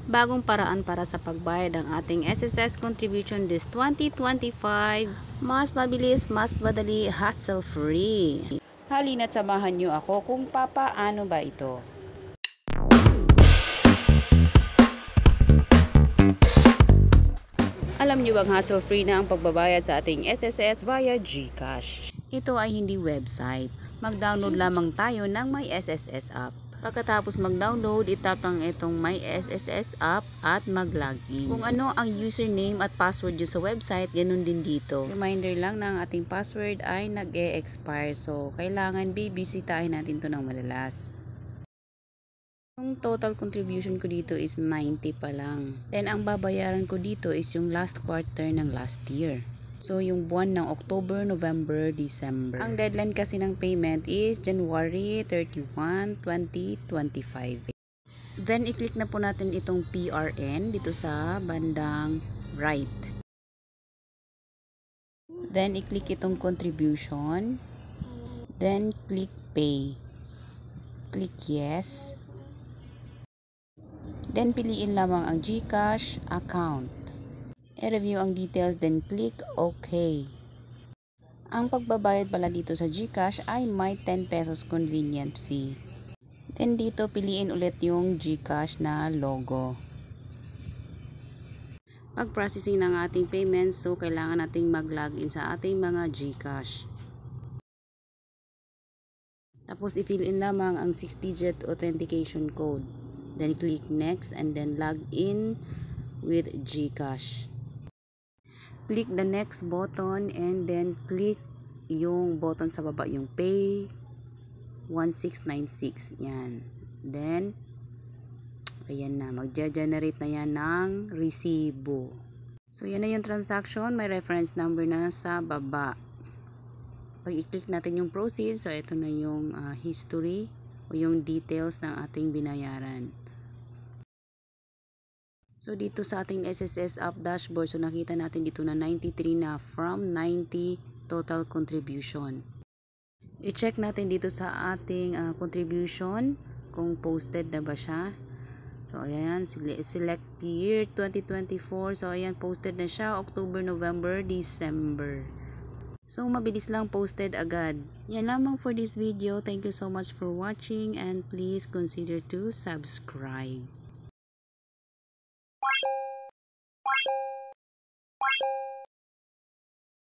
bagong paraan para sa pagbayad ng ating SSS contribution this 2025. Mas mabilis, mas madali, hassle-free. Halina't samahan nyo ako kung papaano ba ito. Alam nyo bang hassle-free na ang pagbabayad sa ating SSS via GCash? Ito ay hindi website. Mag-download lamang tayo ng My SSS app. Pagkatapos mag-download, itap lang itong My SSS app at mag-login. Kung ano ang username at password nyo sa website, ganun din dito. Reminder lang na ang ating password ay nag-e-expire. So, kailangan bibisitahin natin to ng madalas. Yung total contribution ko dito is 90 pa lang. Then, ang babayaran ko dito is yung last quarter ng last year. So, yung buwan ng October, November, December. Ang deadline kasi ng payment is January 31, 2025. Then, i-click na po natin itong PRN dito sa bandang right. Then, i-click itong contribution. Then, click pay. Click yes. Then, piliin lamang ang GCash account. I-review ang details, then click OK. Ang pagbabayad pala dito sa GCash ay may 10 pesos convenient fee. Then dito piliin ulit yung GCash na logo. Pag-processing ng ating payments, so kailangan nating mag-login sa ating mga GCash. Tapos i-fill in lamang ang 6-digit authentication code. Then click next and then log in with GCash. Click the next button and then click yung button sa baba, yung pay 1696. Yan. Then, ayan na. Magja-generate na yan ng resibo. So, yan na yung transaction. May reference number na sa baba. Pag i-click natin yung proceed, so ito na yung history o yung details ng ating binayaran. So, dito sa ating SSS app dashboard, so nakita natin dito na 93 na from 90 total contribution. I-check natin dito sa ating contribution kung posted na ba siya. So, ayan, select year 2024. So, ayan, posted na siya October, November, December. So, mabilis lang, posted agad. Yan lamang for this video. Thank you so much for watching and please consider to subscribe.